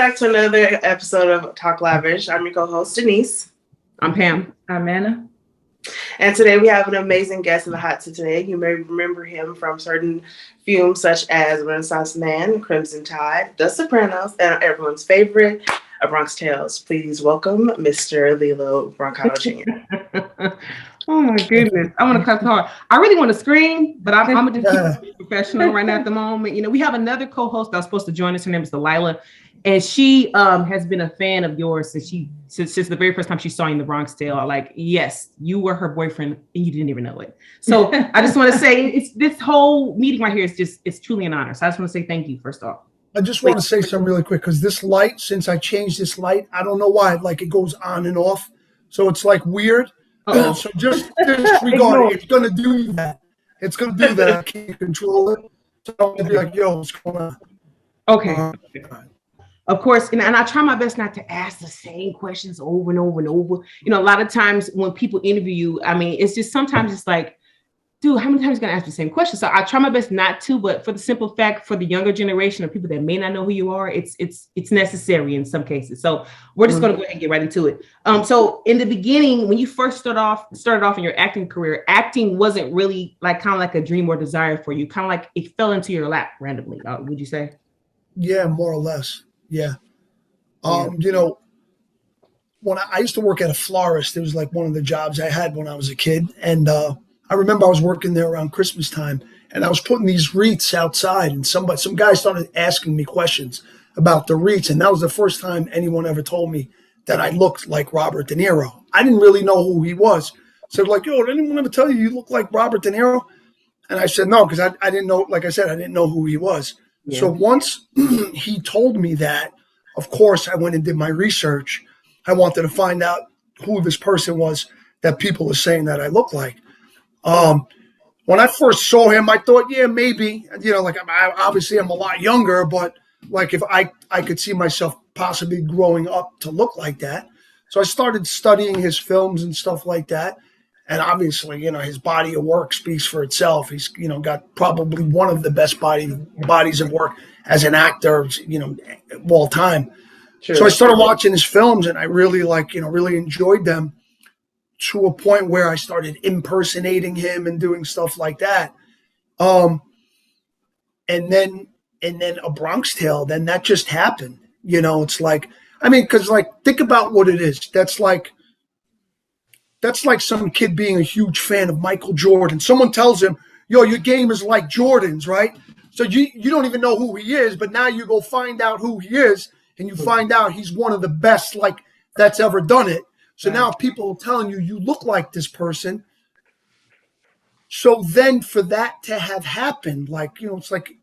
back to another episode of Talk Lavish. I'm your co-host, Denise. I'm Pam. I'm Anna. And today we have an amazing guest in the hot seat today. You may remember him from certain films such as Renaissance Man, Crimson Tide, The Sopranos, and everyone's favorite, A Bronx Tale. Please welcome Mr. Lillo Brancato Jr. Oh my goodness. I want to clap hard. I really want to scream, but I'm going to just keep it professional right now at the moment. You know, we have another co-host that was supposed to join us. Her name is Delilah. And she has been a fan of yours since the very first time she saw you in the Bronx Tale. Like, yes, you were her boyfriend and you didn't even know it. So I just want to say it's this whole meeting right here it's truly an honor. So I just want to say thank you first off. I just want to say something really quick because this light, since I changed this light, I don't know why, like it goes on and off. So it's like weird. So just disregard it. It's going to do that. It's going to do that. I can't control it. So I'll be like, yo, what's going on? Okay. Of course, and I try my best not to ask the same questions over and over and over. You know, a lot of times when people interview you, I mean, it's just sometimes it's like, dude, how many times are you going to ask the same question? So I try my best not to, but for the simple fact, for the younger generation of people that may not know who you are, it's necessary in some cases. So we're just going to go ahead and get right into it. So in the beginning, when you first started off in your acting career, acting wasn't really like kind of like a dream or desire for you, kind of like it fell into your lap randomly. Would you say? Yeah, more or less. Yeah. You know, when I used to work at a florist, it was like one of the jobs I had when I was a kid. And I remember I was working there around Christmas time and I was putting these wreaths outside and some guy started asking me questions about the wreaths. And that was the first time anyone ever told me that I looked like Robert De Niro. I didn't really know who he was. So like, yo, did anyone ever tell you look like Robert De Niro? And I said, no, because I didn't know, like I said, I didn't know who he was. Yeah. So once he told me that, of course, I went and did my research. I wanted to find out who this person was that people are saying that I look like. When I first saw him, I thought, yeah, maybe, you know, like obviously I'm a lot younger, but like if I could see myself possibly growing up to look like that. So I started studying his films and stuff like that. And obviously, you know, his body of work speaks for itself. He's, you know, got probably one of the best bodies of work as an actor, you know, of all time. Sure. So I started watching his films and I really really enjoyed them to a point where I started impersonating him and doing stuff like that. And then A Bronx Tale, then that just happened. You know, it's like, I mean, because like, think about what it is. That's like some kid being a huge fan of Michael Jordan. Someone tells him, yo, your game is like Jordan's, right? So you don't even know who he is, but now you go find out who he is, and you find out he's one of the best like that's ever done it. So now people are telling you look like this person. So then for that to have happened, like, you know, it's like,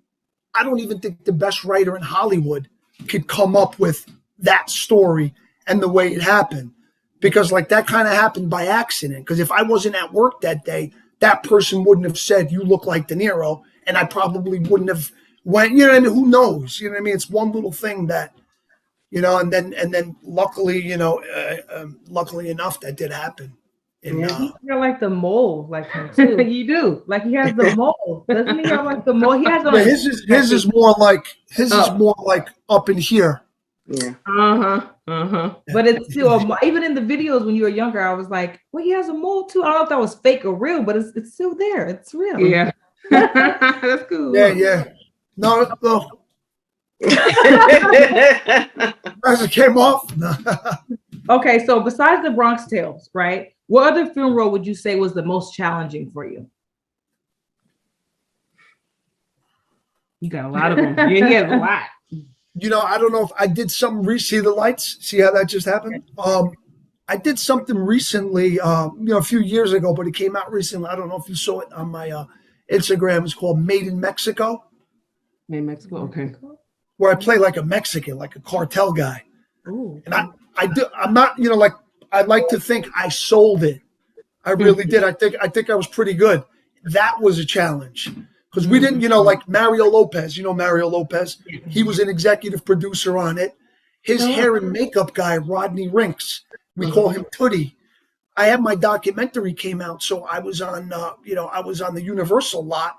I don't even think the best writer in Hollywood could come up with that story and the way it happened. Because like that kind of happened by accident. Because if I wasn't at work that day, that person wouldn't have said, you look like De Niro. And I probably wouldn't have went, you know what I mean? Who knows? You know what I mean? It's one little thing that, you know, and then luckily, you know, luckily enough, that did happen. And, he's got like the mole, like him too. You do. Like he has the mole. Doesn't he have like the mole? He has like, his is more like up in here. Yeah. But it's still, even in the videos when you were younger, I was like, well, he has a mole too. I don't know if that was fake or real, but it's still there. It's real. Yeah. That's cool. Yeah. No. As it came off. Okay, so besides the Bronx Tales, right? What other film role would you say was the most challenging for you? You got a lot of them. Yeah, he has a lot. You know, I don't know if I did something. See the lights? See how that just happened? I did something recently, you know, a few years ago, but it came out recently. I don't know if you saw it on my Instagram. It's called Made in Mexico. Made in Mexico, okay. Where I play like a Mexican, like a cartel guy. Ooh. And I'm not, you know, like I'd like to think I sold it. I really did. I think I was pretty good. That was a challenge. Because we didn't, you know, like Mario Lopez, you know Mario Lopez? He was an executive producer on it. His hair and makeup guy, Rodney Rinks, we call him Tootie. I had my documentary came out, so I was on, I was on the Universal lot.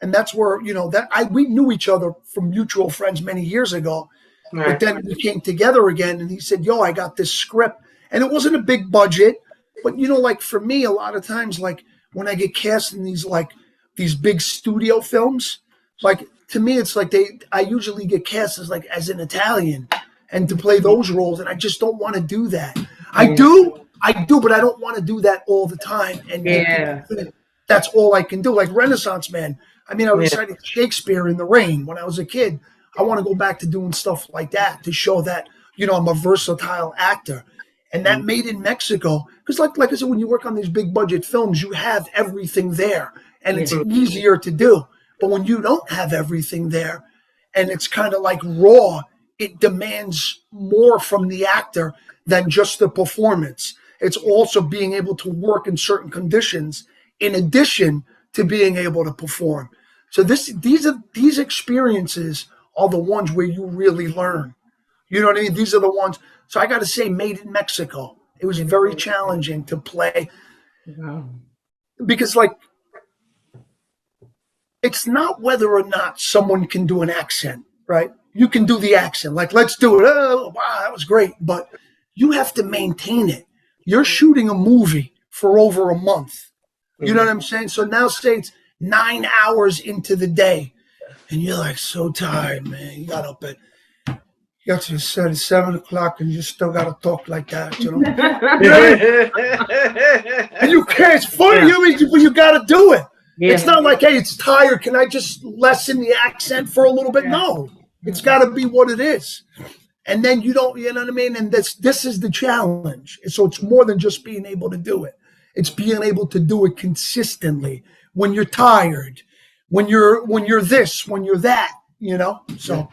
And that's where, you know, we knew each other from mutual friends many years ago. But then we came together again, and he said, "Yo, I got this script," and it wasn't a big budget, but like for me, a lot of times, like when I get cast in these big studio films, like to me, it's like I usually get cast as an Italian, and to play those roles, and I just don't want to do that. I do, but I don't want to do that all the time, and that's all I can do. Like Renaissance Man. I mean, I recited Shakespeare in the rain when I was a kid. I want to go back to doing stuff like that to show that, I'm a versatile actor. And that Made in Mexico, because like I said, when you work on these big budget films, you have everything there and it's easier to do. But when you don't have everything there and it's kind of like raw, it demands more from the actor than just the performance. It's also being able to work in certain conditions in addition to being able to perform. So these experiences are the ones where you really learn. You know what I mean? These are the ones. So I got to say, Made in Mexico. It was very challenging to play because, it's not whether or not someone can do an accent, right? You can do the accent. Like, let's do it. Oh, wow, that was great. But you have to maintain it. You're shooting a movie for over a month. You know what I'm saying? So now say it's 9 hours into the day. And you're like so tired, man. You got to your set at 7 o'clock and you still got to talk like that, And you can't. It's funny, but you got to do it. Yeah. It's not like, hey, it's tired. Can I just lessen the accent for a little bit? No, it's got to be what it is. And then you know what I mean? And this is the challenge. So it's more than just being able to do it. It's being able to do it consistently when you're tired. When you're this, when you're that, so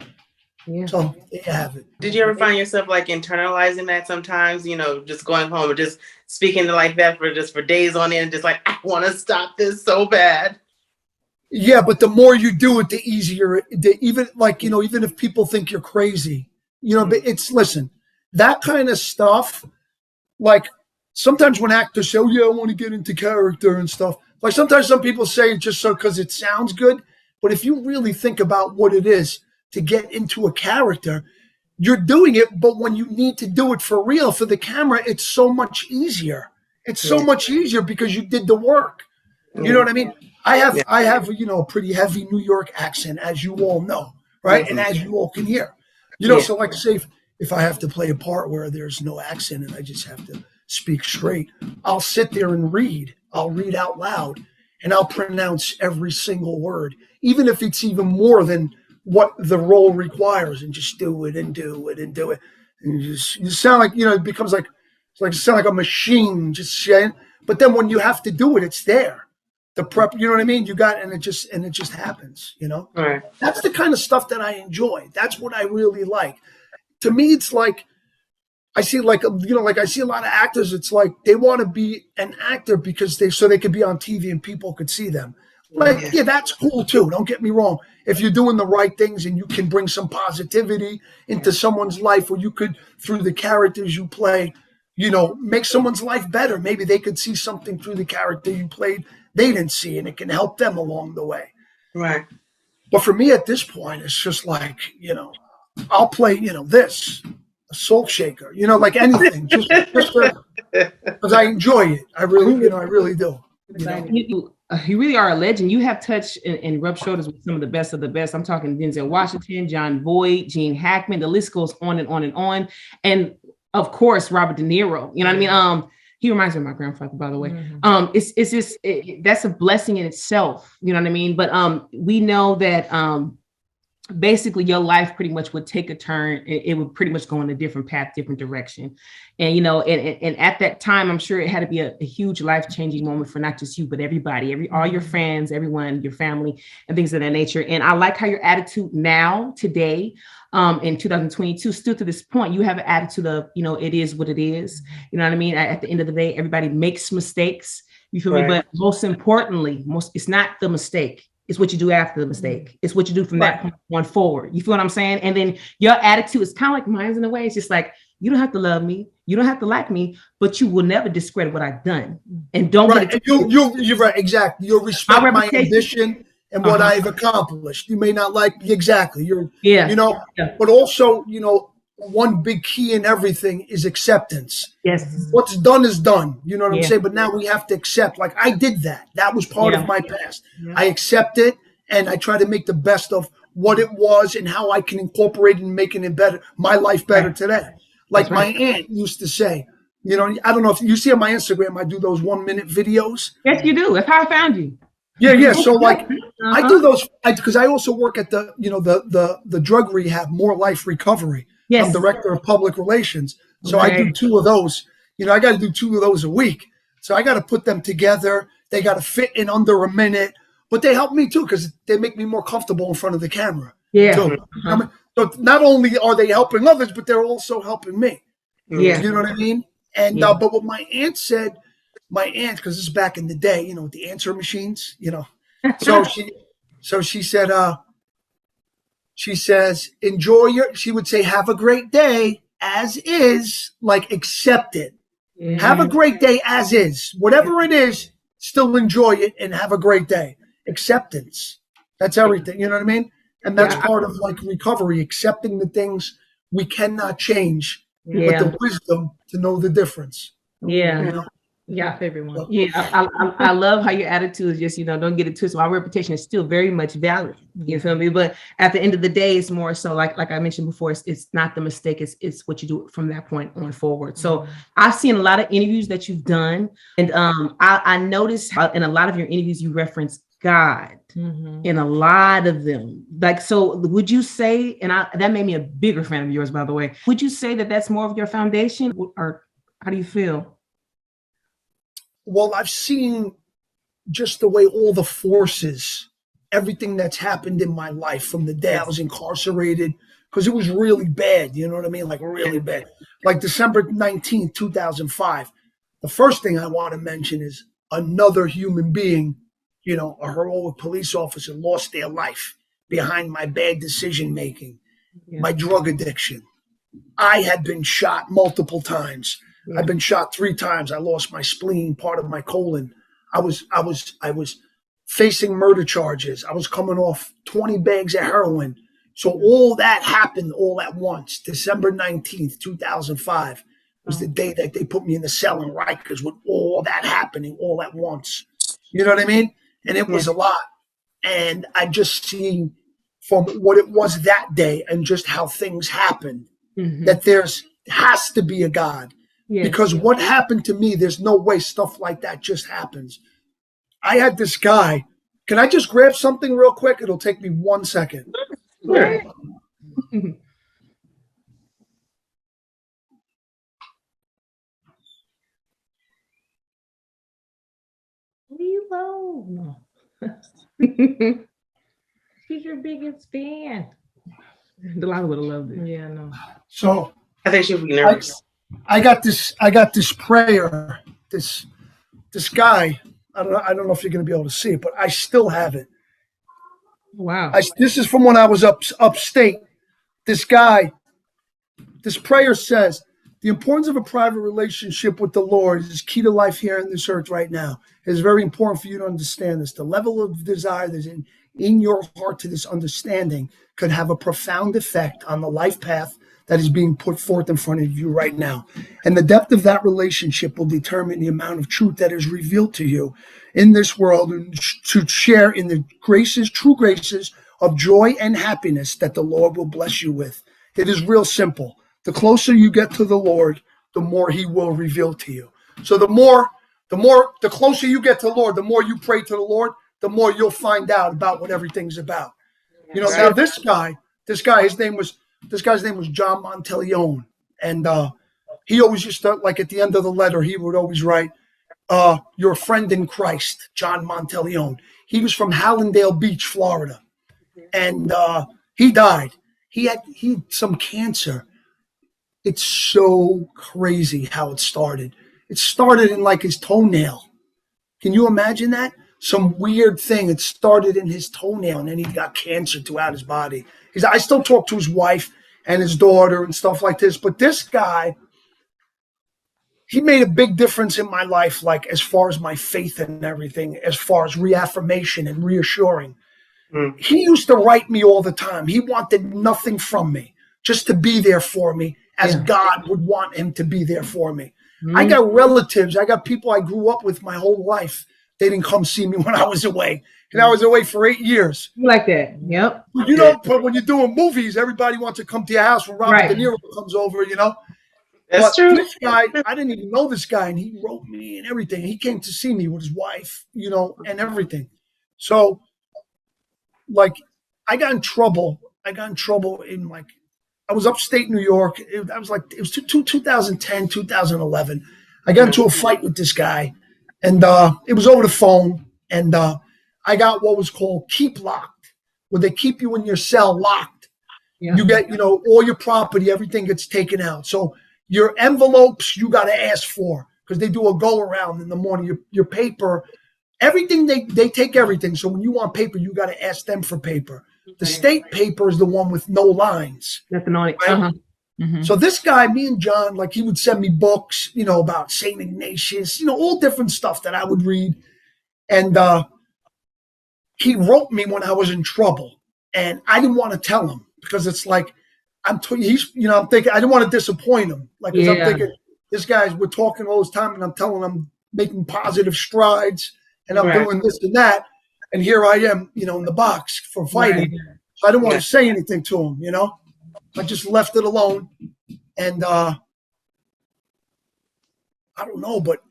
so there you have it. Did you ever find yourself internalizing that sometimes, just going home and just speaking like that for days on end, just I want to stop this so bad? Yeah, but the more you do it, the easier, even if people think you're crazy, but listen, that kind of stuff, sometimes when actors say, oh yeah, I want to get into character and stuff, sometimes some people say it just so because it sounds good. But if you really think about what it is to get into a character, you're doing it. But when you need to do it for real for the camera, it's so much easier. It's so much easier because you did the work. You know what I mean? I have a pretty heavy New York accent, as you all know, right? And as you all can hear, so say if I have to play a part where there's no accent and I just have to speak straight, I'll sit there and read. I'll read out loud and I'll pronounce every single word, even if it's even more than what the role requires, and just do it and do it and do it. And you sound like, it becomes you sound like a machine just saying, but then when you have to do it, it's there. The prep, you know what I mean? You got, and it just happens, Right. That's the kind of stuff that I enjoy. That's what I really like. To me, it's I see I see a lot of actors. It's they want to be an actor because they could be on TV and people could see them. That's cool too. Don't get me wrong. If you're doing the right things and you can bring some positivity into someone's life, or you could, through the characters you play, make someone's life better. Maybe they could see something through the character you played they didn't see, and it can help them along the way. Right. But for me at this point, it's just I'll play, this. Soul shaker, anything, just because I enjoy it. I really do. You really are a legend. You have touched and rubbed shoulders with some of the best of the best. I'm talking Denzel Washington, Jon Voight, Gene Hackman. The list goes on and on and on. And of course, Robert De Niro. You know what I mean? He reminds me of my grandfather, by the way. It's just that's a blessing in itself. You know what I mean? But we know that basically your life pretty much would take a turn. It would pretty much go in a different path, different direction. And, and at that time, I'm sure it had to be a huge life-changing moment for not just you, but everybody, all your friends, everyone, your family, and things of that nature. And I like how your attitude now, today, in 2022, still to this point, you have an attitude of, it is what it is. You know what I mean? At the end of the day, everybody makes mistakes. You feel me? But most importantly, it's not the mistake. It's what you do after the mistake. It's what you do from that point on forward. You feel what I'm saying? And then your attitude is kind of like mine in a way. It's just you don't have to love me. You don't have to like me, but you will never discredit what I've done. And don't get it. You're right. Exactly. You'll respect my ambition and what I've accomplished. You may not like me exactly. Yeah. But also, one big key in everything is acceptance. Yes. What's done is done. You know what I'm saying? But now we have to accept, like I did that. That was part of my past. Yeah. I accept it, and I try to make the best of what it was and how I can incorporate it and making it better, my life better today. Like my aunt used to say, I don't know if you see on my Instagram, I do those 1-minute videos. Yes, you do. That's how I found you. Yeah. So like I do those because I also work at the drug rehab, More Life Recovery. Yes. I'm director of public relations. So I do 2 of those. I got to do 2 of those a week. So I got to put them together. They got to fit in under a minute, but they help me too because they make me more comfortable in front of the camera. Yeah. Too. So not only are they helping others, but they're also helping me. Yeah. You know what I mean? And but what my aunt said, because this is back in the day, with the answer machines, so she said, she says, she would say, have a great day as is, like accept it. Yeah. Have a great day as is. Whatever it is, still enjoy it and have a great day. Acceptance. That's everything. You know what I mean? And that's part of like recovery, accepting the things we cannot change, but the wisdom to know the difference. Yeah. Yeah, favorite one. Yeah, I love how your attitude is just, don't get it twisted. My reputation is still very much valid. You feel me? But at the end of the day, it's more so like I mentioned before, it's not the mistake, it's what you do from that point on forward. So I've seen a lot of interviews that you've done, and I noticed how in a lot of your interviews you reference God in a lot of them. Like, so would you say, and that made me a bigger fan of yours, by the way, would you say that that's more of your foundation, or how do you feel? Well, I've seen just the way all the forces, everything that's happened in my life from the day I was incarcerated, because it was really bad. You know what I mean? Like really bad. Like December 19th, 2005. The first thing I want to mention is another human being, a heroic police officer lost their life behind my bad decision making, my drug addiction. I had been shot multiple times. I've been shot 3 times. I lost my spleen, part of my colon. I was facing murder charges. I was coming off 20 bags of heroin. So all that happened all at once. December 19th, 2005 was the day that they put me in the cell in Rikers with all that happening all at once. You know what I mean? And it was a lot. And I just seen from what it was that day and just how things happened that has to be a God. Because what happened to me, there's no way stuff like that just happens. I had this guy. Can I just grab something real quick? It'll take me 1 second. Sure. Lillo. No. She's your biggest fan. Delilah would have loved it. Yeah, no. So I think she'll be nervous. I got this prayer, this guy. I don't know if you're going to be able to see it, but I still have it. Wow. This is from when I was upstate. This guy, this prayer says, the importance of a private relationship with the Lord is key to life here on this earth right now. It is very important for you to understand this. The level of desire that's in your heart to this understanding could have a profound effect on the life path that is being put forth in front of you right now. And the depth of that relationship will determine the amount of truth that is revealed to you in this world and to share in the true graces of joy and happiness that the Lord will bless you with. It is real simple. The closer you get to the Lord, the more he will reveal to you. So the closer you get to the Lord, the more you pray to the Lord, the more you'll find out about what everything's about. Now this guy's name was Jon Monteleone. And he always used to, like at the end of the letter, he would always write, your friend in Christ, Jon Monteleone. He was from Hallandale Beach, Florida. And he died. He had some cancer. It's so crazy how it started. It started in like his toenail. Can you imagine that? Some weird thing. It started in his toenail and then he got cancer throughout his body. I still talk to his wife and his daughter and stuff like this. But this guy, he made a big difference in my life, like as far as my faith and everything, as far as reaffirmation and reassuring. He used to write me all the time. He wanted nothing from me, just to be there for me as God would want him to be there for me. I got relatives. I got people I grew up with my whole life. They didn't come see me when I was away. And I was away for 8 years. You like that? Yep. You know, but when you're doing movies, everybody wants to come to your house when Robert De Niro comes over, you know. That's true. This guy, I didn't even know this guy, and he wrote me and everything. He came to see me with his wife, you know, and everything. So, like, I got in trouble. In, like, I was upstate New York. It was 2010, 2011. I got into a fight with this guy, and it was over the phone, and I got what was called keep locked, where they keep you in your cell locked. Yeah. You get, you know, all your property, everything gets taken out. So your envelopes, you got to ask for, because they do a go around in the morning. Your paper, everything, they take everything. So when you want paper, you got to ask them for paper. The state paper is the one with no lines. Nothing on it. Right? So this guy, me and John, like, he would send me books, you know, about St. Ignatius, you know, all different stuff that I would read. And he wrote me when I was in trouble. And I didn't want to tell him, because it's like, I'm thinking, I didn't want to disappoint him. Like, I'm thinking, this guy's, we're talking all this time, and I'm telling him I'm making positive strides, and I'm doing this and that. And here I am, you know, in the box for fighting. Right. So I didn't want to say anything to him, you know. I just left it alone. And I don't know, but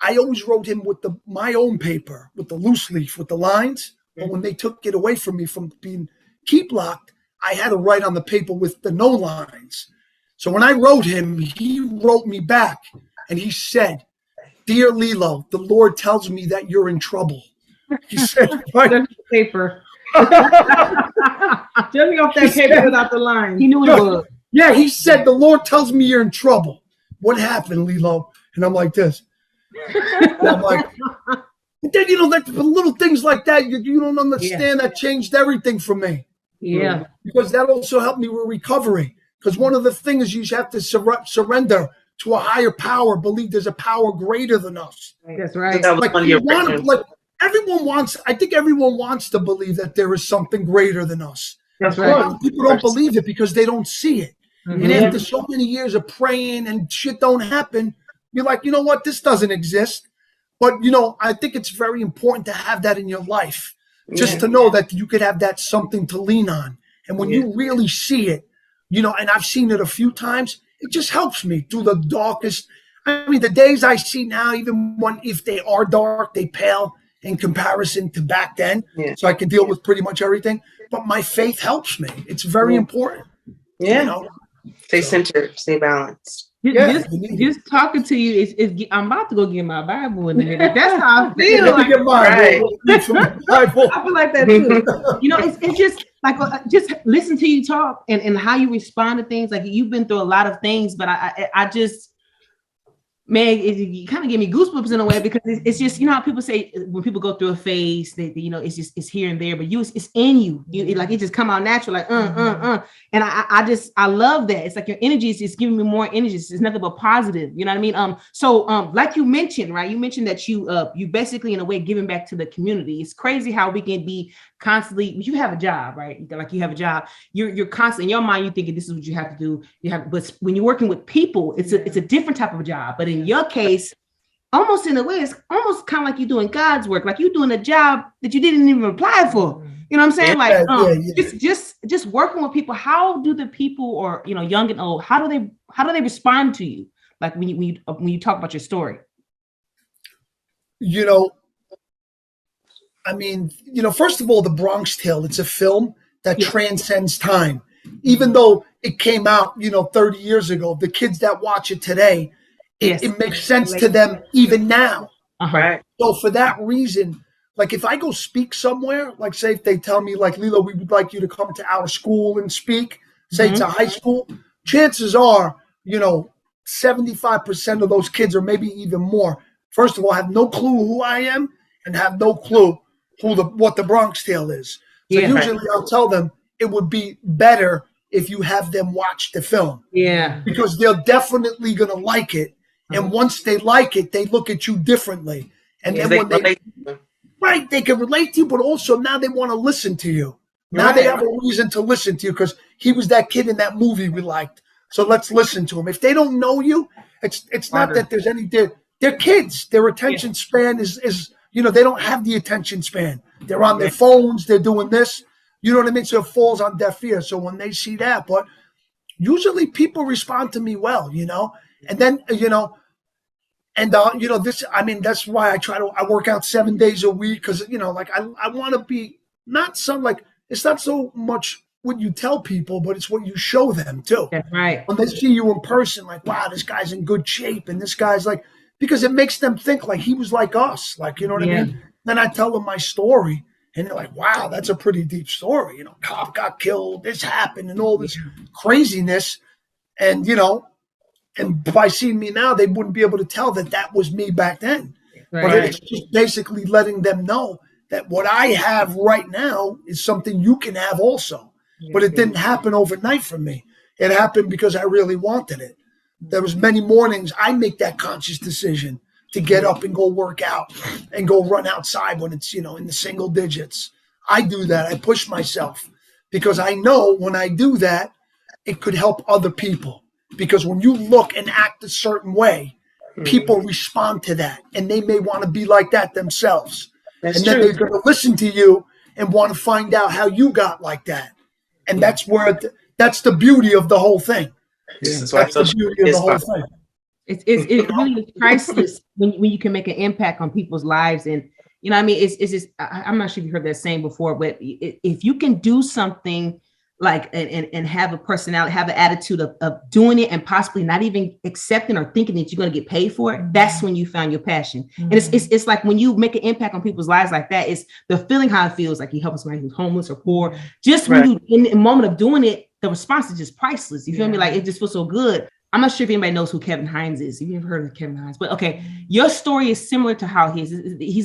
I always wrote him with my own paper, with the loose leaf, with the lines. But when they took it away from me from being keep locked, I had to write on the paper with the no lines. So when I wrote him, he wrote me back, and he said, "Dear Lillo, the Lord tells me that you're in trouble." He said, right. Paper. Jumping off that paper without the line. He knew it was. Yeah, he said, "The Lord tells me you're in trouble." What happened, Lillo? And I'm like this. And I'm like, but then, you know, like little things like that, you don't understand. That changed everything for me. Yeah. Because that also helped me with recovery. Because one of the things you have to surrender to a higher power, believe there's a power greater than us. That's right. That was everyone wants, I think everyone wants to believe that there is something greater than us. That's right. People don't believe it because they don't see it. And after so many years of praying and shit don't happen, you're like, you know what? This doesn't exist. But, you know, I think it's very important to have that in your life. Just to know that you could have that something to lean on. And when you really see it, you know, and I've seen it a few times, it just helps me through the darkest. I mean, the days I see now, even if they are dark, they pale in comparison to back then. So I can deal with pretty much everything. But my faith helps me. It's very important. Yeah. You know? Stay centered, stay balanced. Just talking to you is I'm about to go get my Bible in a minute. That's how I feel. I feel like that too. You know, it's just like just listen to you talk and how you respond to things. Like, you've been through a lot of things, but I just, man, it kind of gave me goosebumps in a way, because it's just, you know how people say when people go through a phase, they you know, it's here and there, but it's in you. It just come out natural, like and I love that. It's like your energy is just giving me more energy. It's nothing but positive. You know what I mean? So like you mentioned, right? You mentioned that you basically, in a way, giving back to the community. It's crazy how we can be constantly. You have a job, right? Like, you have a job. You're constantly in your mind. You're thinking this is what you have to do. But when you're working with people, it's a different type of job. But in your case, almost in a way, it's almost kind of like you're doing God's work. Like, you're doing a job that you didn't even apply for. You know what I'm saying? Just working with people. How do the people, or, you know, young and old, how do they respond to you? Like, when you talk about your story. You know, I mean, you know, first of all, The Bronx Tale, it's a film that transcends time. Even though it came out, you know, 30 years ago, the kids that watch it today, it makes sense to them even now. Right. So for that reason, like, if I go speak somewhere, like, say if they tell me, like, Lillo, we would like you to come to our school and speak, say it's a high school, chances are, you know, 75% of those kids, or maybe even more, first of all, have no clue who I am and have no clue what the Bronx Tale is. So usually I'll tell them it would be better if you have them watch the film. Yeah. Because they're definitely going to like it. And once they like it, they look at you differently. And then Right. They can relate to you, but also now they want to listen to you. Now they have a reason to listen to you because he was that kid in that movie we liked. So let's listen to him. If they don't know you, it's not that there's any. They're kids. Their attention span is they don't have the attention span. They're on their phones. They're doing this. You know what I mean? So it falls on deaf ears. So when they see that, but usually people respond to me well, and then this. I mean, that's why I work out 7 days a week because I want to be not some like. It's not so much what you tell people, but it's what you show them too. That's right. When they see you in person, like, wow, this guy's in good shape. And this guy's like, because it makes them think like he was like us. Like, you know what I mean? Then I tell them my story and they're like, wow, that's a pretty deep story. Cop got killed, this happened and all this craziness. And, and by seeing me now, they wouldn't be able to tell that was me back then. Right. But it's just basically letting them know that what I have right now is something you can have also. But it didn't happen overnight for me. It happened because I really wanted it. There was many mornings I make that conscious decision to get up and go work out and go run outside when it's, in the single digits. I do that. I push myself because I know when I do that, it could help other people. Because when you look and act a certain way, people respond to that and they may want to be like that themselves. Then they're going to listen to you and want to find out how you got like that. And that's where that's the beauty of the whole thing. That's the beauty of the whole thing. It really is priceless when you can make an impact on people's lives. And, it's just, I'm not sure if you heard that saying before, but if you can do something like and have a personality, have an attitude of doing it and possibly not even accepting or thinking that you're going to get paid for it, that's when you found your passion. And it's like when you make an impact on people's lives like that, it's the feeling how it feels like you help somebody who's homeless or poor. Just when you in the moment of doing it, the response is just priceless. You feel me? Like it just feels so good. I'm not sure if anybody knows who Kevin Hines is. You've ever heard of Kevin Hines? But okay, your story is similar to how he's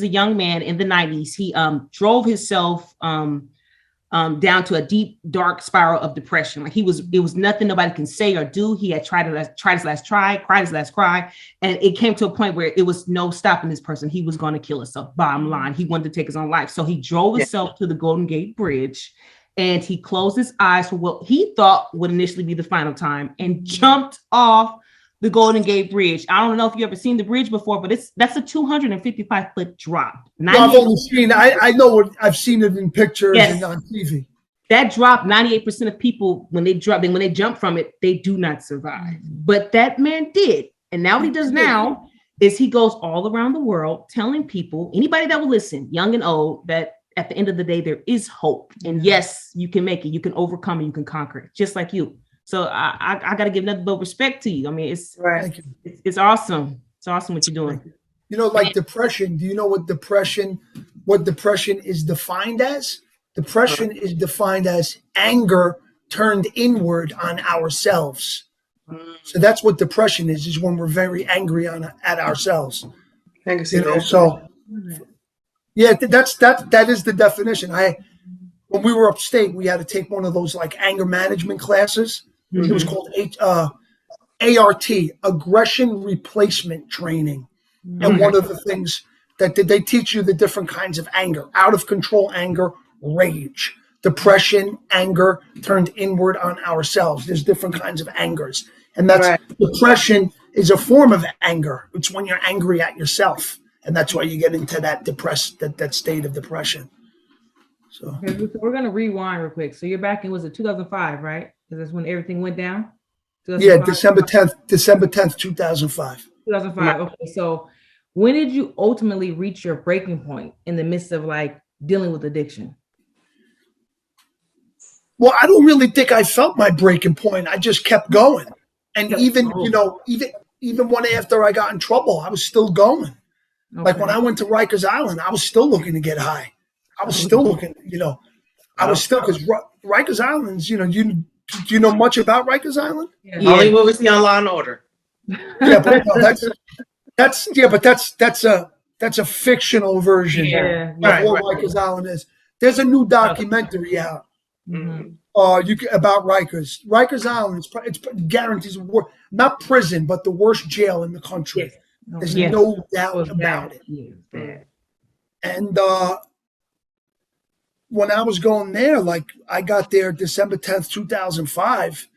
a young man in the 90s. He drove himself down to a deep, dark spiral of depression. Like it was nothing nobody can say or do. He had tried his last try, cried his last cry. And it came to a point where it was no stopping this person. He was going to kill himself. Bottom line, he wanted to take his own life. So he drove himself to the Golden Gate Bridge and he closed his eyes for what he thought would initially be the final time and jumped off the Golden Gate Bridge. I don't know if you ever seen the bridge before, but that's a 255-foot drop. I've only seen. I know what I've seen it in pictures and on TV. That drop, 98% of people when they jump from it, they do not survive. But that man did, and now what he does now is he goes all around the world telling people, anybody that will listen, young and old, that at the end of the day there is hope, and yes, you can make it, you can overcome it, you can conquer it, just like you. So I got to give nothing but respect to you. I mean, it's awesome. It's awesome what you're doing. Like depression. Do you know what depression is defined as? Depression is defined as anger turned inward on ourselves. So that's what depression is when we're very angry at ourselves. I can see that. So yeah, that is the definition. When we were upstate, we had to take one of those like anger management classes. It was called ART, Aggression Replacement Training. And one of the things that they teach you the different kinds of anger, out of control anger, rage, depression, anger turned inward on ourselves. There's different kinds of angers. And that's depression is a form of anger. It's when you're angry at yourself. And that's why you get into that state of depression. So we're going to rewind real quick. So you're back in, was it 2005, right? Because that's when everything went down? Yeah, December 10th, 2005. 2005. Okay, so when did you ultimately reach your breaking point in the midst of like dealing with addiction? Well, I don't really think I felt my breaking point. I just kept going. And even when after I got in trouble, I was still going. Okay. Like when I went to Rikers Island, I was still looking to get high. I was still looking, because Rikers Island's, do you know much about Rikers Island? Yeah. Only what we see on Law and Order. Yeah, but that's a fictional version of what Rikers Island is. There's a new documentary out about Rikers. Rikers Island it's guarantees not prison, but the worst jail in the country. There's no doubt about it. And when I was going there, like I got there December 10th, 2005.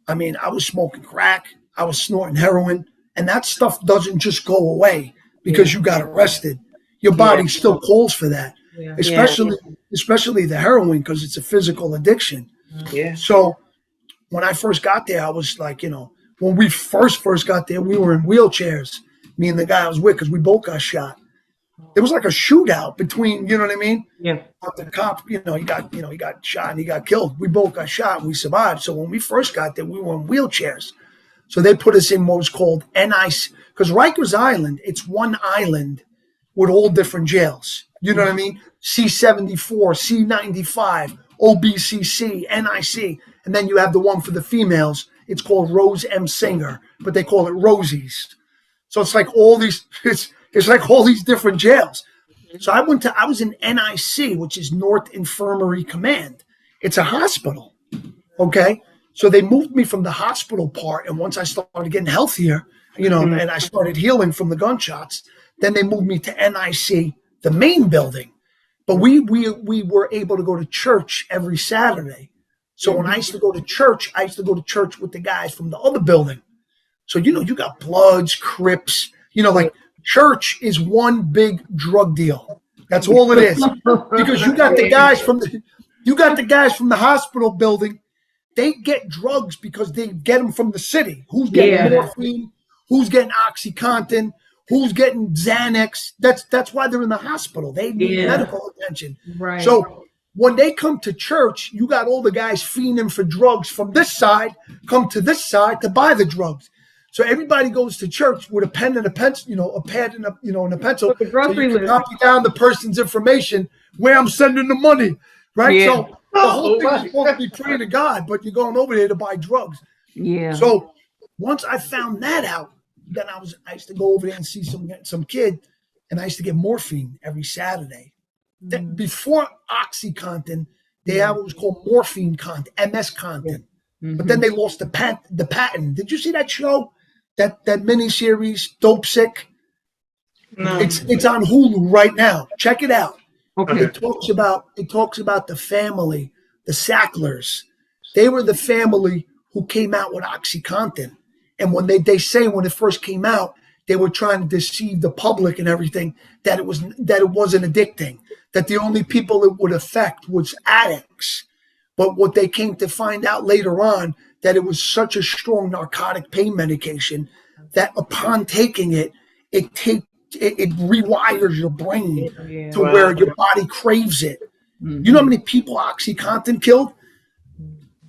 I mean, I was smoking crack. I was snorting heroin. And that stuff doesn't just go away because you got arrested. Your body still calls for that, especially the heroin because it's a physical addiction. Yeah. So when I first got there, I was like, when we first got there, we were in wheelchairs. Me and the guy I was with, because we both got shot. It was like a shootout between, you know what I mean? Yeah. The cop, he got shot and he got killed. We both got shot and we survived. So when we first got there, we were in wheelchairs. So they put us in what was called NIC, because Rikers Island, it's one island with all different jails. You know what I mean? C-74, C-95, OBCC, NIC. And then you have the one for the females. It's called Rose M. Singer, but they call it Rosie's. So it's like all these, it's like all these different jails. So I was in NIC, which is North Infirmary Command. It's a hospital. Okay. So they moved me from the hospital part. And once I started getting healthier, and I started healing from the gunshots, then they moved me to NIC, the main building. But we were able to go to church every Saturday. So when I used to go to church, with the guys from the other building. So, you got Bloods, Crips, like church is one big drug deal. That's all it is. Because you got the guys from the hospital building. They get drugs because they get them from the city. Who's getting morphine? Who's getting OxyContin? Who's getting Xanax? That's why they're in the hospital. They need medical attention. Right. So when they come to church, you got all the guys fiending for drugs from this side, come to this side to buy the drugs. So everybody goes to church with a pen and a pencil, a pad and a pencil. The grocery so you can list. copy down the person's information where I'm sending the money, right? Yeah. So the whole thing is supposed to be praying to God, but you're going over there to buy drugs. Yeah. So once I found that out, then I used to go over there and see some kid, and I used to get morphine every Saturday. Then before OxyContin, they had what was called morphine content, MS content. But then they lost the patent. Did you see that show? That miniseries, Dope Sick? No. It's on Hulu right now. Check it out. Okay. It talks about the family, the Sacklers. They were the family who came out with OxyContin. And when they say when it first came out, they were trying to deceive the public and everything that it wasn't addicting, that the only people it would affect was addicts. But what they came to find out later on, that it was such a strong narcotic pain medication that upon taking it, it rewires your brain to where your body craves it. You know how many people OxyContin killed?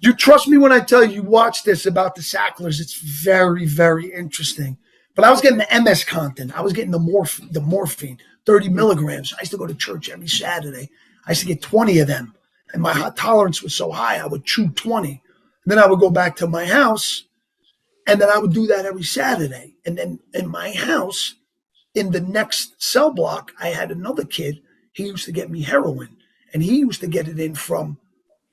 You trust me when I tell you, watch this about the Sacklers. It's very, very interesting. But I was getting the MS content. I was getting the morphine, 30 milligrams. I used to go to church every Saturday. I used to get 20 of them. And my hot tolerance was so high, I would chew 20. And then I would go back to my house, and then I would do that every Saturday. And then in my house, in the next cell block, I had another kid. He used to get me heroin, and he used to get it in from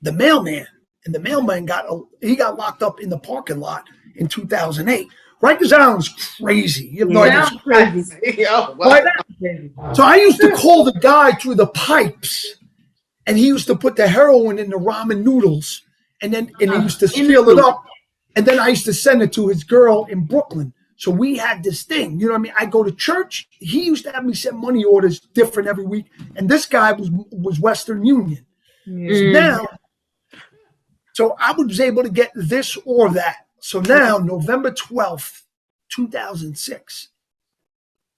the mailman. And the mailman got locked up in the parking lot in 2008. Rikers Island's crazy. You have no idea. Crazy. So I used to call the guy through the pipes, and he used to put the heroin in the ramen noodles, and he used to seal it up. And then I used to send it to his girl in Brooklyn. So we had this thing, you know what I mean? I go to church. He used to have me send money orders different every week. And this guy was Western Union. So I was able to get this or that. So now, November 12th, 2006,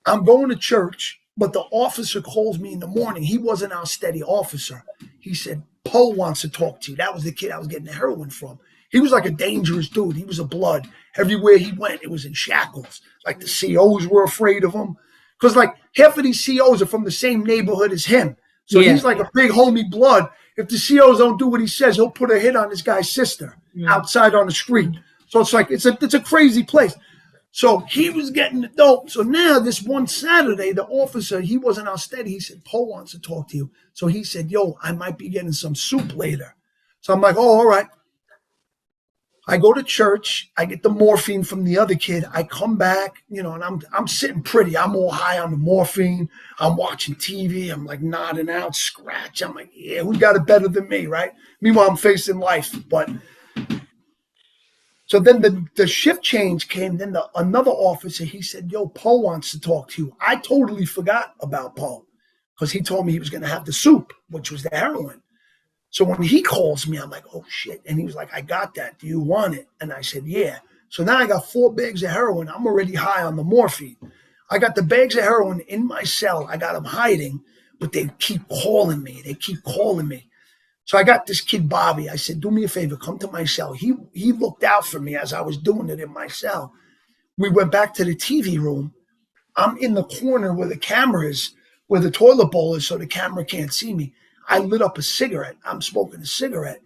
I'm going to church, but the officer calls me in the morning. He wasn't our steady officer. He said, Poe wants to talk to you. That was the kid I was getting the heroin from. He was like a dangerous dude. He was a blood. Everywhere he went, it was in shackles. Like the COs were afraid of him. Because like half of these COs are from the same neighborhood as him. So he's like a big homie blood. If the COs don't do what he says, he'll put a hit on this guy's sister outside on the street. So it's like, it's a crazy place. So he was getting the dope. So now this one Saturday, the officer, he wasn't out steady. He said, Poe wants to talk to you. So he said, yo, I might be getting some soup later. So I'm like, oh, all right. I go to church. I get the morphine from the other kid. I come back, you know, and I'm sitting pretty. I'm all high on the morphine. I'm watching TV. I'm like nodding out, scratch. I'm like, yeah, who got it better than me, right? Meanwhile, I'm facing life. But so then the shift change came. Then another officer, he said, yo, Poe wants to talk to you. I totally forgot about Poe because he told me he was going to have the soup, which was the heroin. So when he calls me, I'm like, oh, shit. And he was like, I got that. Do you want it? And I said, yeah. So now I got 4 bags of heroin. I'm already high on the morphine. I got the bags of heroin in my cell. I got them hiding, but they keep calling me. So I got this kid, Bobby. I said, do me a favor. Come to my cell. He looked out for me as I was doing it in my cell. We went back to the TV room. I'm in the corner where the camera is, where the toilet bowl is, so the camera can't see me. I lit up a cigarette. I'm smoking a cigarette.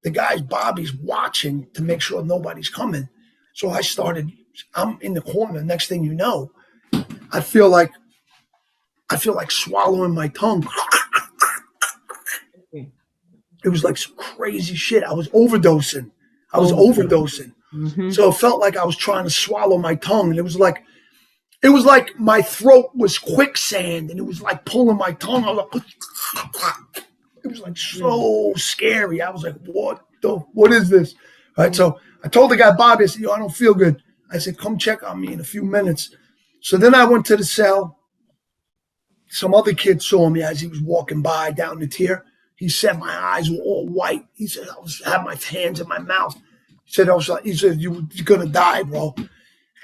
The guy, Bobby's watching to make sure nobody's coming. So I'm in the corner. Next thing you know, I feel like swallowing my tongue. It was like some crazy shit. I was overdosing. Mm-hmm. So it felt like I was trying to swallow my tongue. And it was like my throat was quicksand and it was like pulling my tongue. I was like, it was like so scary. I was like, what is this? Right. So I told the guy, Bobby, I said, yo, I don't feel good. I said, come check on me in a few minutes. So then I went to the cell. Some other kid saw me as he was walking by down the tier. He said my eyes were all white. He said I had my hands in my mouth. He said you're gonna die, bro.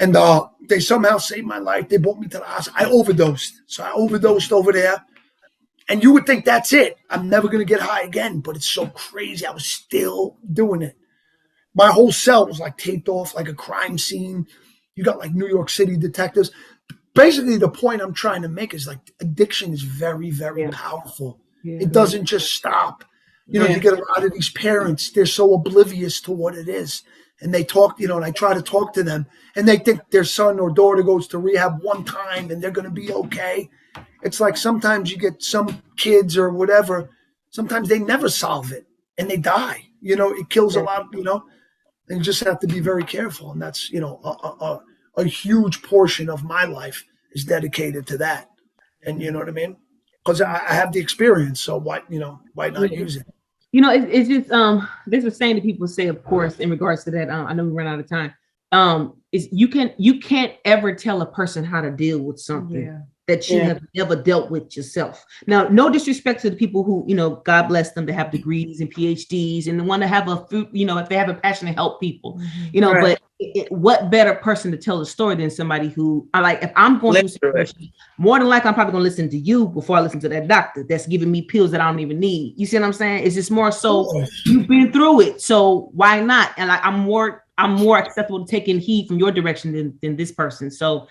And they somehow saved my life. They brought me to the hospital. I overdosed. So I overdosed over there. And you would think that's it. I'm never gonna get high again. But it's so crazy. I was still doing it. My whole cell was like taped off like a crime scene. You got like New York City detectives. Basically, the point I'm trying to make is like addiction is very, very powerful. Yeah. It doesn't just stop. You know, you get a lot of these parents, they're so oblivious to what it is. And they talk, you know, and I try to talk to them and they think their son or daughter goes to rehab one time and they're going to be okay. It's like sometimes you get some kids or whatever, sometimes they never solve it and they die. You know, it kills a lot, you know, and you just have to be very careful. And that's, you know, a huge portion of my life is dedicated to that. And you know what I mean? Because I have the experience, so why not use it? You know, it's just this was saying that people say, of course, in regards to that. I know we run out of time. Is you can't ever tell a person how to deal with something that you have never dealt with yourself. Now, no disrespect to the people who, you know, God bless them to have degrees and PhDs and want to have if they have a passion to help people, you know, but what better person to tell the story than somebody who if I'm going through situation, more than likely I'm probably going to listen to you before I listen to that doctor that's giving me pills that I don't even need. You see what I'm saying? It's just more so you've been through it. So why not? And I'm more acceptable to taking heed from your direction than this person. So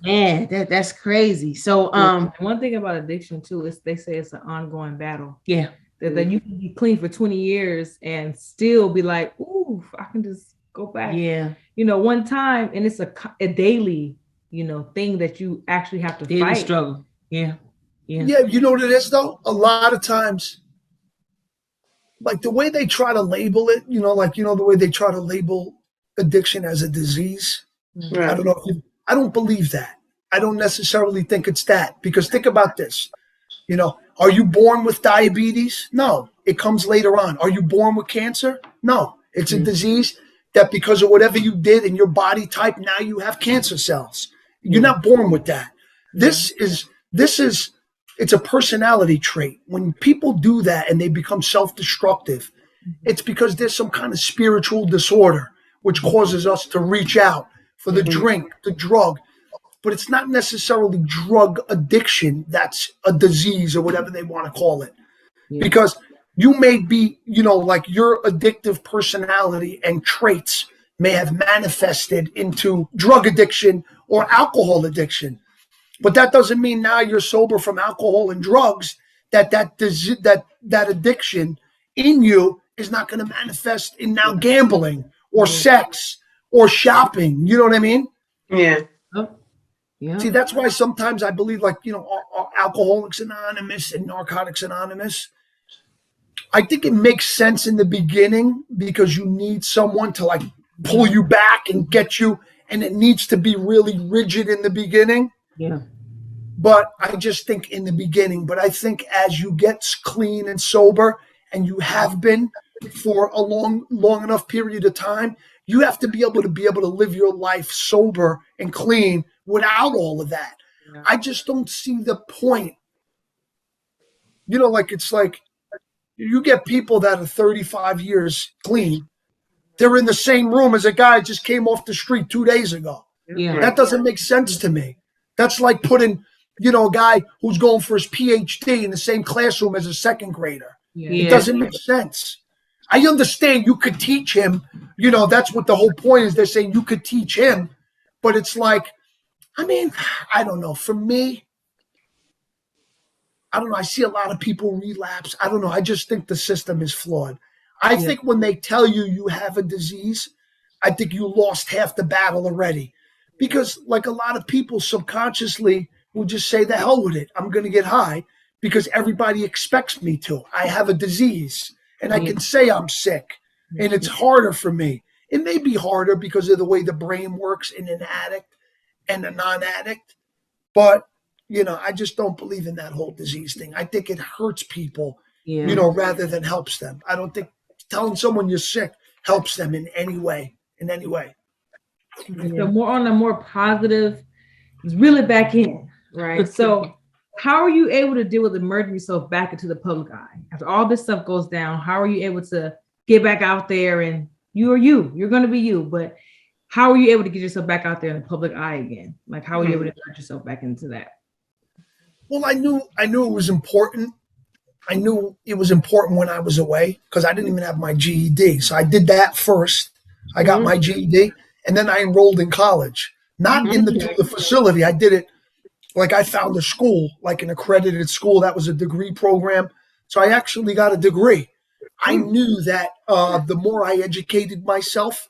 that's crazy. So one thing about addiction too is they say it's an ongoing battle. Yeah. That you can be clean for 20 years and still be like, ooh, I can just go back. Yeah. You know, one time, and it's a daily, you know, thing that you actually have to fight. Struggle. Yeah. Yeah. You know what it is though? A lot of times, like the way they try to label it, you know, like, you know, the way they try to label addiction as a disease. Right. I don't know if I don't believe that. I don't necessarily think it's that, because think about this. You know, are you born with diabetes? No, it comes later on. Are you born with cancer? No, it's a disease that because of whatever you did in your body type, now you have cancer cells. You're not born with that. This is it's a personality trait. When people do that and they become self-destructive, it's because there's some kind of spiritual disorder which causes us to reach out for the drink, the drug. But it's not necessarily drug addiction that's a disease or whatever they want to call it. Because you may be, you know, like your addictive personality and traits may have manifested into drug addiction or alcohol addiction. But that doesn't mean now you're sober from alcohol and drugs, that addiction in you is not going to manifest in now gambling or sex or shopping. You know what I mean? Yeah. Yeah. See, that's why sometimes I believe, like, you know, Alcoholics Anonymous and Narcotics Anonymous, I think it makes sense in the beginning because you need someone to like pull you back and get you, and it needs to be really rigid in the beginning. Yeah. But I just think in the beginning, but I think as you get clean and sober, and you have been for a long enough period of time, you have to be able to live your life sober and clean without all of that. Yeah. I just don't see the point. You know, like it's like you get people that are 35 years clean. They're in the same room as a guy just came off the street 2 days ago. Yeah. That doesn't make sense to me. That's like putting, you know, a guy who's going for his PhD in the same classroom as a second grader. Yeah. It doesn't make sense. I understand you could teach him. You know, that's what the whole point is. They're saying you could teach him. But it's like, I mean, I don't know. For me, I don't know. I see a lot of people relapse. I don't know. I just think the system is flawed. I think when they tell you you have a disease, I think you lost half the battle already. Because like a lot of people subconsciously will just say, the hell with it. I'm going to get high because everybody expects me to. I have a disease and I can say I'm sick and it's harder for me. It may be harder because of the way the brain works in an addict and a non-addict. But, you know, I just don't believe in that whole disease thing. I think it hurts people, you know, rather than helps them. I don't think telling someone you're sick helps them in any way, So more on a more positive, it's really back in, right? So how are you able to deal with emerging yourself back into the public eye? After all this stuff goes down, how are you able to get back out there and you're going to be you, but how are you able to get yourself back out there in the public eye again? Like, how are you able to turn yourself back into that? Well, I knew it was important. I knew it was important when I was away because I didn't even have my GED. So I did that first. I got my GED and then I enrolled in college, not in the facility. I did it like I found a school, like an accredited school that was a degree program. So I actually got a degree. I knew that the more I educated myself,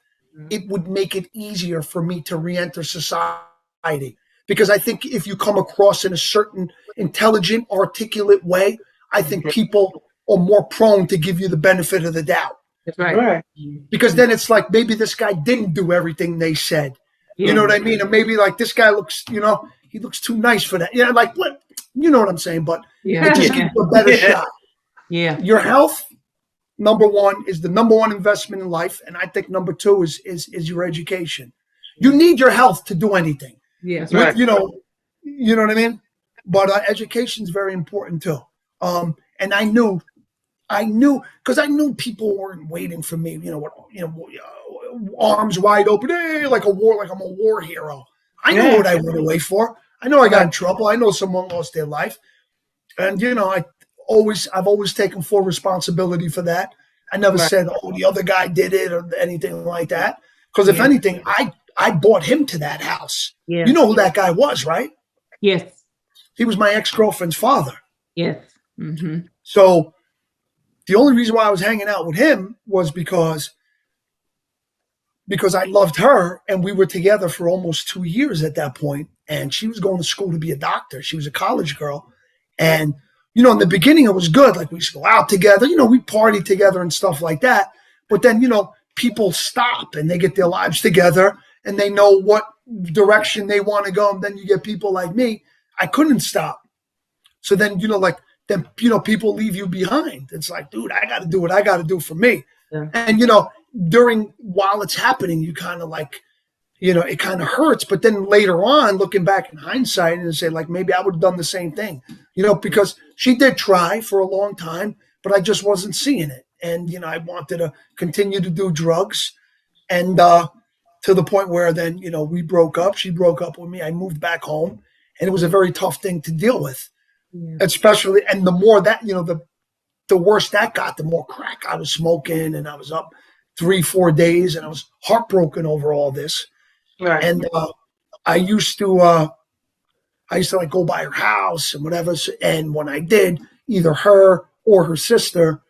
it would make it easier for me to reenter society. Because I think if you come across in a certain intelligent, articulate way, I think people are more prone to give you the benefit of the doubt. That's right. Because then it's like, maybe this guy didn't do everything they said. You know what I mean? Or maybe like this guy looks, you know, he looks too nice for that. You know, like what? You know what I'm saying? But it just gives you a better shot. Yeah. Your health, number one, is the number one investment in life. And I think number two is your education. You need your health to do anything. Yes. With, you know what I mean? But education is very important too. And I knew because I knew people weren't waiting for me, arms wide open, hey, like I'm a war hero. I know what I went away for. I know I got in trouble. I know someone lost their life. And, you know, I've always taken full responsibility for that. I never said, oh, the other guy did it or anything like that. Because if anything, I brought him to that house. Yeah. You know who that guy was, right? Yes. He was my ex-girlfriend's father. Yes. Mm-hmm. So the only reason why I was hanging out with him was because I loved her and we were together for almost 2 years at that point. And she was going to school to be a doctor. She was a college girl. And, you know, in the beginning, it was good. Like we used to go out together, you know, we partied together and stuff like that. But then, you know, people stop and they get their lives together and they know what direction they want to go. And then you get people like me. I couldn't stop. So then, you know, people leave you behind. It's like, dude, I got to do what I got to do for me. Yeah. And, you know, while it's happening, you kind of like, you know, it kind of hurts. But then later on, looking back in hindsight and say, like, maybe I would have done the same thing, you know, because she did try for a long time, but I just wasn't seeing it. And, you know, I wanted to continue to do drugs. And to the point where then, you know, we broke up. She broke up with me. I moved back home. And it was a very tough thing to deal with, especially. And the more that, you know, the worse that got, the more crack I was smoking. And I was up 3-4 days and I was heartbroken over all this. Right. And I used to like go by her house and whatever. And when I did, either her or her sister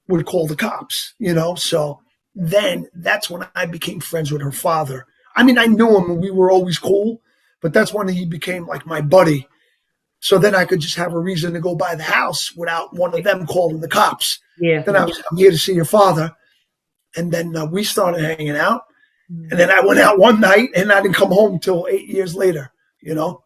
would call the cops, you know? So then that's when I became friends with her father. I mean, I knew him and we were always cool, but that's when he became like my buddy. So then I could just have a reason to go by the house without one of them calling the cops. Yeah. Then I'm here to see your father. And then we started hanging out. And then I went out one night and I didn't come home till 8 years later, Wow.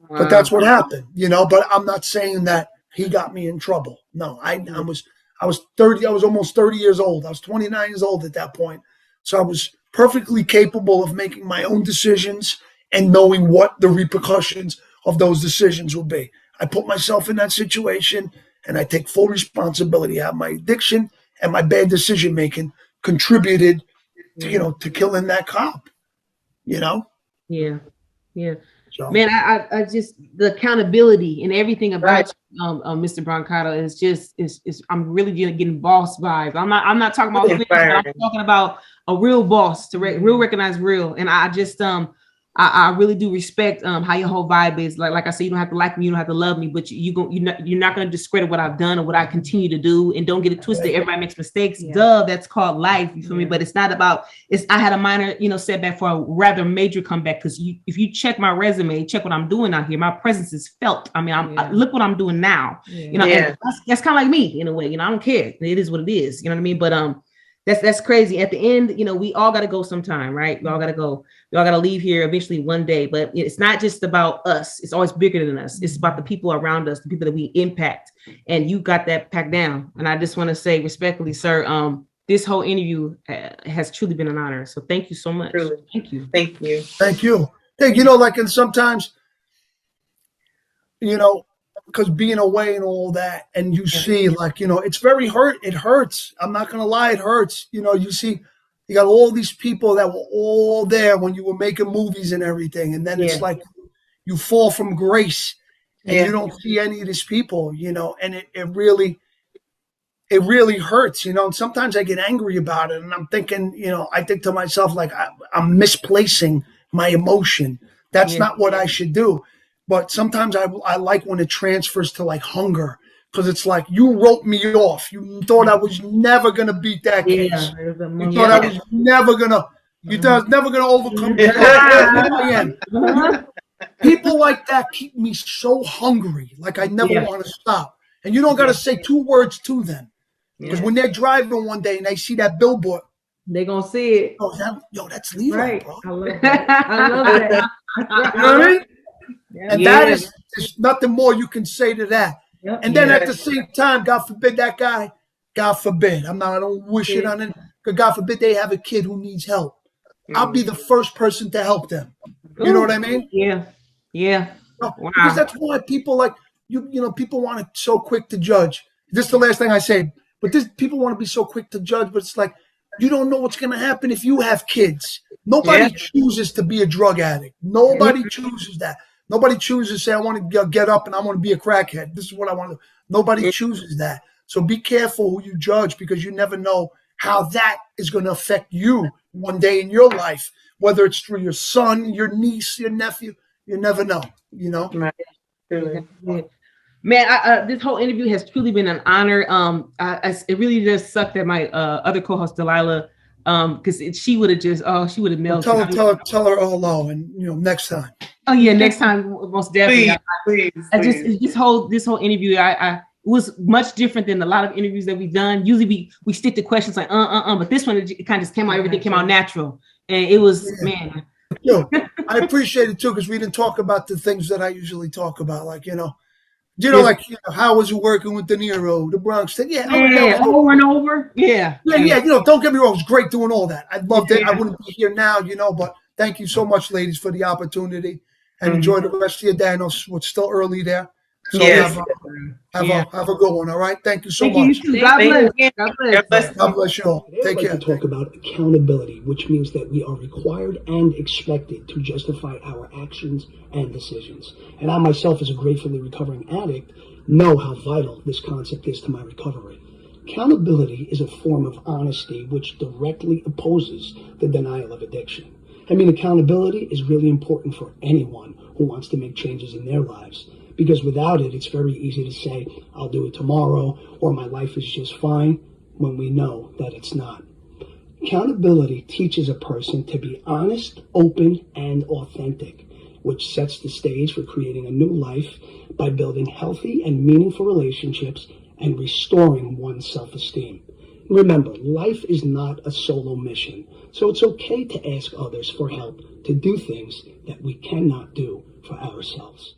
But that's what happened, But I'm not saying that he got me in trouble. No, I was 30. I was almost 30 years old. I was 29 years old at that point. So I was perfectly capable of making my own decisions and knowing what the repercussions of those decisions would be. I put myself in that situation and I take full responsibility. How my addiction and my bad decision making contributed to killing that cop, Yeah. So. Man, I just, the accountability and everything about you, Mr. Brancato is I'm really getting boss vibes. I'm not talking about things, but I'm talking about a real boss to real recognize real. And I just I really do respect how your whole vibe is. Like I said, you don't have to like me, you don't have to love me, but you're not going to discredit what I've done or what I continue to do. And don't get it twisted. Everybody makes mistakes. Duh, that's called life. You feel me? But it's not about. I had a minor, setback for a rather major comeback because if you check my resume, check what I'm doing out here, my presence is felt. I mean, look what I'm doing now. And that's kind of like me in a way. I don't care. It is what it is. You know what I mean? But that's crazy. At the end, we all got to go sometime, right? We all got to go. We all got to leave here eventually one day. But it's not just about us. It's always bigger than us. It's about the people around us, the people that we impact. And you got that packed down. And I just want to say respectfully, sir, this whole interview has truly been an honor. So thank you so much. Truly. Thank you. Thank you. Thank you. Hey, and sometimes, because being away and all that, and you see, it's very it hurts. I'm not going to lie, it hurts. You see, you got all these people that were all there when you were making movies and everything. And then it's like you fall from grace and you don't see any of these people, and it really hurts, and sometimes I get angry about it. And I'm thinking, I think to myself, like, I'm misplacing my emotion. That's not what I should do. But sometimes I like when it transfers to like hunger, because it's like, you wrote me off. You thought I was never going to beat that case. You thought I was never going to, you thought I was never going to overcome it. I am. People like that keep me so hungry, like I never want to stop. And you don't got to say 2 words to them. Because when they're driving one day and they see that billboard, they're going to see it. That's Lillo, right, bro. I love that. I love that. You know what I mean? And that is, there's nothing more you can say to that. And then at the same time, God forbid that guy, God forbid, I don't wish it on him, but God forbid they have a kid who needs help. I'll be the first person to help them. You know what I mean? Yeah. Wow. Because that's why people like, people want it so quick to judge. This is the last thing I say, but people want to be so quick to judge, but it's like, you don't know what's going to happen if you have kids. Nobody chooses to be a drug addict. Nobody chooses that. Nobody chooses to say, I want to get up and I want to be a crackhead. This is what I want to do. Nobody chooses that. So be careful who you judge, because you never know how that is going to affect you one day in your life, whether it's through your son, your niece, your nephew. You never know, Right. Truly. Man, this whole interview has truly been an honor. It really just sucked that my other co-host Delilah, because she would have she would have melted. Tell her hello, and next time. Oh yeah, next time, most definitely. Please. This whole interview, I was much different than a lot of interviews that we've done. Usually we stick to questions like but this one it kind of just came out. Everything came out natural, and it was man. I appreciate it too, because we didn't talk about the things that I usually talk about, like how was it working with Deniro, the Bronx Tale? Over and over. Yeah. Don't get me wrong, it was great doing all that. I loved it. I wouldn't be here now, but thank you so much, ladies, for the opportunity, and enjoy the rest of your day. I know it's still early there. So have a good one, all right? Thank you so much. God bless. God bless you all. Today I'd like to talk about accountability, which means that we are required and expected to justify our actions and decisions. And I myself, as a gratefully recovering addict, know how vital this concept is to my recovery. Accountability is a form of honesty which directly opposes the denial of addiction. I mean, accountability is really important for anyone who wants to make changes in their lives. Because without it, it's very easy to say, I'll do it tomorrow, or my life is just fine, when we know that it's not. Accountability teaches a person to be honest, open, and authentic. which sets the stage for creating a new life by building healthy and meaningful relationships and restoring one's self-esteem. Remember, life is not a solo mission, so it's okay to ask others for help to do things that we cannot do for ourselves.